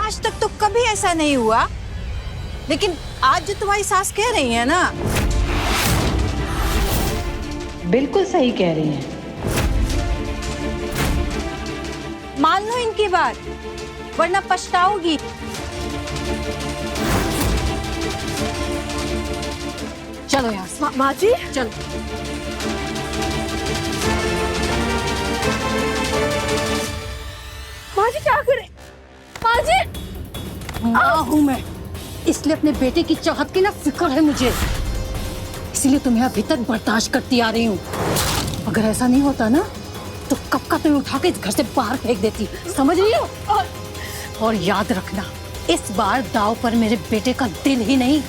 आज तक तो कभी ऐसा नहीं हुआ, लेकिन आज जो तुम्हारी सास कह रही है ना, बिल्कुल सही कह रही हैं। मान लो इनकी बात, वरना पछताओगी। चलो यहाँ से। माँ जी, चलो। माँ जी क्या करे? माँ जी, माँ हूँ मैं, इसलिए अपने बेटे की चाहत की ना फिक्र है मुझे, इसलिए तुम्हें अभी तक बर्दाश्त करती आ रही हूँ। अगर ऐसा नहीं होता ना तो कब का तुम्हें उठा के इस घर से बाहर फेंक देती, समझ रही हो? और याद रखना, इस बार दाव पर मेरे बेटे का दिल ही नहीं,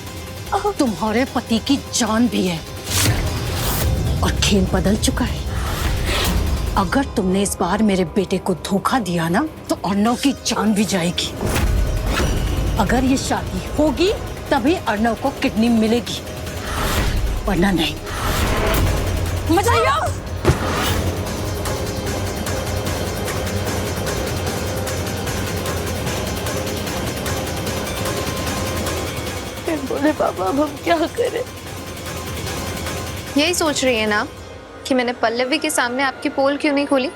तुम्हारे पति की जान भी है। और खेल बदल चुका है। अगर तुमने इस बार मेरे बेटे को धोखा दिया ना तो अर्णव की जान भी जाएगी। अगर ये शादी होगी तभी अर्णव को किडनी मिलेगी, वरना नहीं। मजा आया? बोले पापा अब हम क्या करें? यही सोच रही है ना कि मैंने पल्लवी के सामने आपकी पोल क्यों नहीं खोली,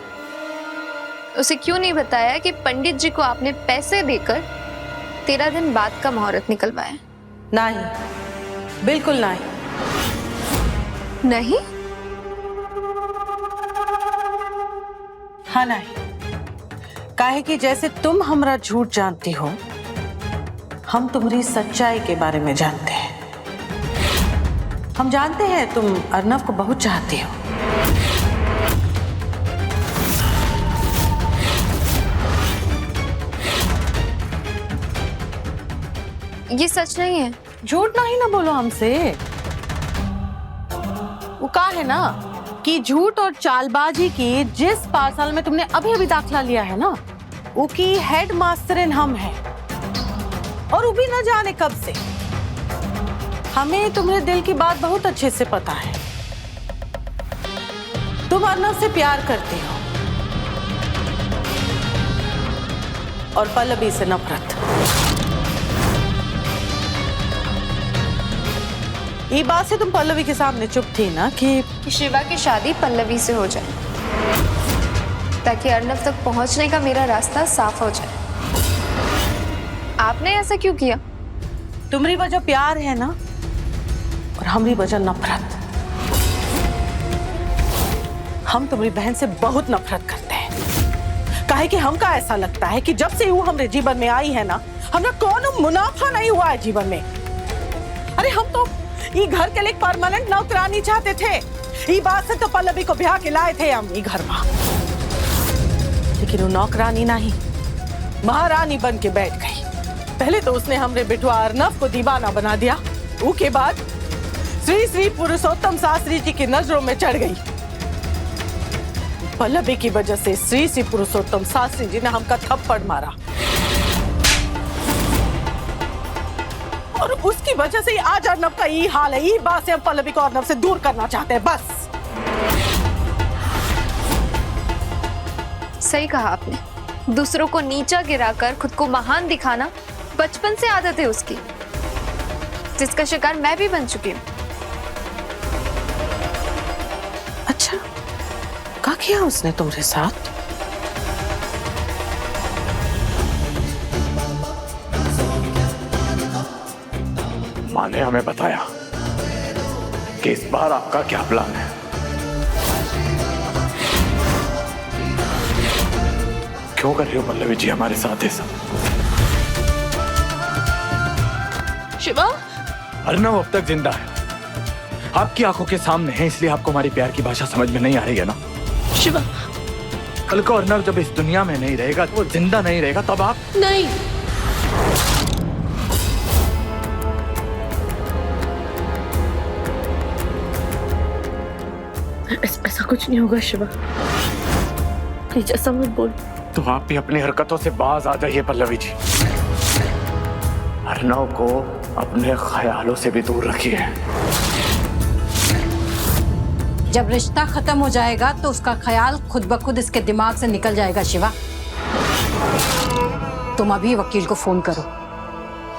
उसे क्यों नहीं बताया कि पंडित जी को आपने पैसे देकर 13 दिन बाद का मुहूर्त निकलवाया? नहीं, बिल्कुल नहीं। नहीं? हाँ नहीं, काहे कि जैसे तुम हमरा झूठ जानती हो, हम तुम्हारी सच्चाई के बारे में जानते हैं। हम जानते हैं तुम अर्णव को बहुत चाहती हो। ये सच नहीं है। झूठ नहीं ना बोलो हमसे। वो कहा है ना कि झूठ और चालबाजी की जिस पार्सल में तुमने अभी अभी दाखला लिया है ना, वो की हेड मास्टरन हम हैं, और वो भी न जाने कब से। हमें तुम्हारे दिल की बात बहुत अच्छे से पता है। तुम अर्णव से प्यार करती हो और पल्लवी से नफरत। ये बात से तुम पल्लवी के सामने चुप थी ना कि शिवा की शादी पल्लवी से हो जाए, ताकि अर्णव तक पहुंचने का मेरा रास्ता साफ हो जाए। आपने ऐसा क्यों किया? तुम्हारी वजह प्यार है ना, और हमारी वजह नफरत। हम तुम्हारी बहन से बहुत नफरत करते हैं। काहे कि हमका ऐसा लगता है कि जब से वो हमारे जीवन में आई है ना, हमरा कोनो मुनाफा नहीं हुआ है जीवन में। अरे हम तो ये घर के लिए परमानेंट नौकरानी चाहते थे। ये बात से तो पल्लवी को ब्याह के लाए थे हम ये घर में, लेकिन वो नौकरानी नहीं, महारानी बन के बैठ गई। पहले तो उसने हमरे बेटुआ अर्णव को दीवाना बना दिया, उसके बाद श्री श्री पुरुषोत्तम शास्त्री जी की नजरों में चढ़ गई। पल्लवी की वजह से श्री श्री पुरुषोत्तम शास्त्री जी ने हमका थप्पड़ मारा, और उसकी वजह से आज अर्णव का ये हाल है। ये बात से हम पल्लवी को अर्णव से दूर करना चाहते हैं, बस। सही कहा आपने। दूसरों को नीचा गिराकर खुद को महान दिखाना बचपन से आदत है उसकी, जिसका शिकार मैं भी बन चुकी हूँ। अच्छा, क्या किया उसने तुम्हारे साथ? माँ ने हमें बताया कि इस बार आपका क्या प्लान है। क्यों कर रही हो पल्लवी जी हमारे साथ ये सब? शिवा, अर्णव अब तक जिंदा है, आपकी आंखों के सामने है, इसलिए आपको हमारी प्यार की भाषा समझ में नहीं आ रही है ना? शिवा, कल को अर्णव जब इस दुनिया में नहीं रहेगा, वो जिंदा नहीं रहेगा, तब आप नहीं। ऐसा कुछ नहीं होगा शिवा, प्लीज ऐसा मत बोल। तो आप भी अपनी हरकतों से बाज आ जाइए पल्लवी जी। अर्णव को अपने ख्यालों से भी दूर रखिए। जब रिश्ता खत्म हो जाएगा तो उसका ख्याल खुद ब खुद इसके दिमाग से निकल जाएगा शिवा। तुम अभी वकील को फोन करो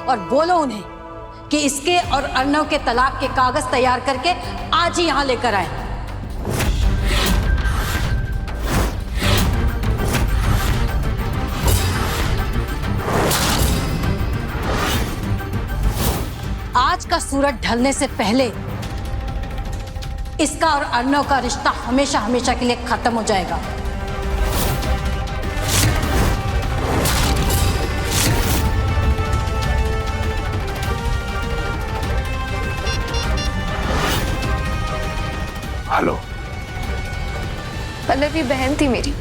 और बोलो उन्हें कि इसके और अर्णव के तलाक के कागज तैयार करके आज ही यहां लेकर आए। आज का सूरज ढलने से पहले इसका और अर्णव का रिश्ता हमेशा हमेशा के लिए खत्म हो जाएगा। हेलो। पल्लवी बहन थी मेरी,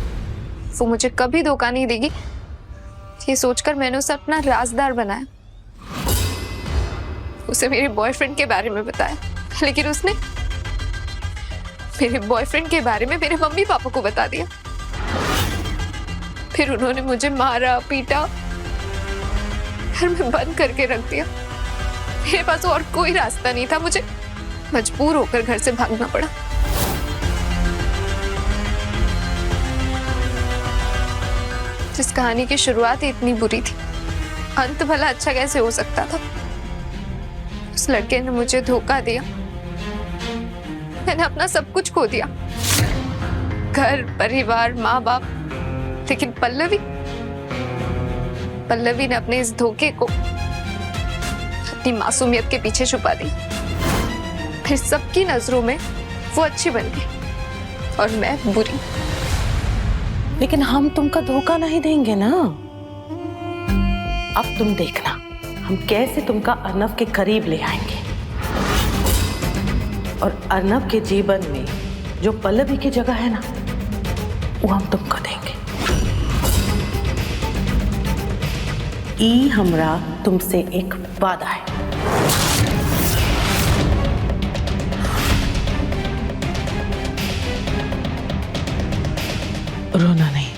वो मुझे कभी धोखा नहीं देगी, ये सोचकर मैंने उसे अपना राजदार बनाया। उसे मेरे बॉयफ्रेंड के बारे में बताया, लेकिन उसने मेरे बॉयफ्रेंड के बारे में मेरे मम्मी पापा को बता दिया। फिर उन्होंने मुझे मारा पीटा, घर में बंद करके रख दिया। मेरे पास और कोई रास्ता नहीं था, मुझे मजबूर होकर घर से भागना पड़ा। जिस कहानी की शुरुआत ही इतनी बुरी थी, अंत भला अच्छा कैसे हो सकता था। उस लड़के ने मुझे धोखा दिया, मैंने अपना सब कुछ खो दिया, घर परिवार माँ बाप। लेकिन पल्लवी ने अपने इस धोखे को अपनी मासूमियत के पीछे छुपा दी। फिर सबकी नजरों में वो अच्छी बन गई और मैं बुरी। लेकिन हम तुमका धोखा नहीं देंगे ना। अब तुम देखना हम कैसे तुमका अर्णव के करीब ले आएंगे, और अर्णव के जीवन में जो पल्लवी की जगह है ना, वो हम तुमको देंगे। ई हमरा तुमसे एक वादा है। रोना नहीं।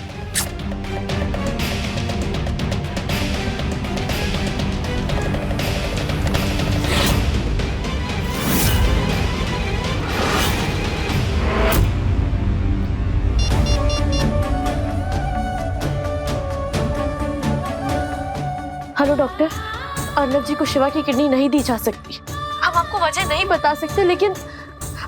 हेलो डॉक्टर, अर्णव जी को शिवा की किडनी नहीं दी जा सकती। हम आपको वजह नहीं बता सकते, लेकिन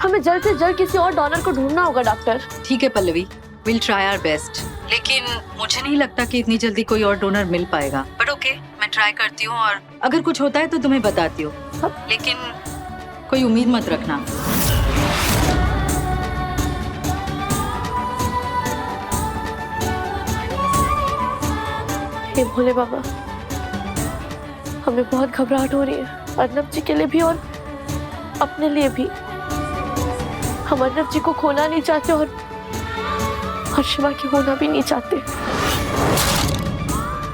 हमें जल्द से जल्द किसी और डोनर को ढूंढना होगा डॉक्टर। ठीक है Pallavi, will try our best, लेकिन मुझे नहीं लगता कि इतनी जल्दी कोई और डोनर मिल पाएगा। बट ओके, मैं ट्राई करती हूँ और अगर कुछ होता है तो तुम्हें बताती हूँ, लेकिन कोई उम्मीद मत रखना। हे भोले बाबा, हमें बहुत घबराहट हो रही है, अर्णव जी के लिए भी और अपने लिए भी। हम अर्णव जी को खोना नहीं चाहते और शिवा की होना भी नहीं चाहते।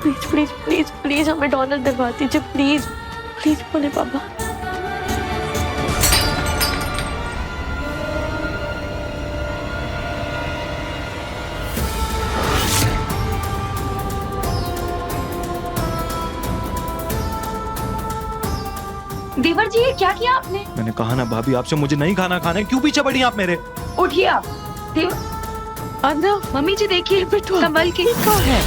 प्लीज प्लीज प्लीज प्लीज हमें डोनर दिलवा दीजिए, प्लीज प्लीज भोले बाबा। देवर जी, ये क्या किया आपने? मैंने कहा ना भाभी आपसे, मुझे नहीं खाना खाना है। क्यों पीछे पड़ी आप मेरे? उठिए आप। अर्णव, मम्मी जी देखिए, बेटू संभल के। क्या है?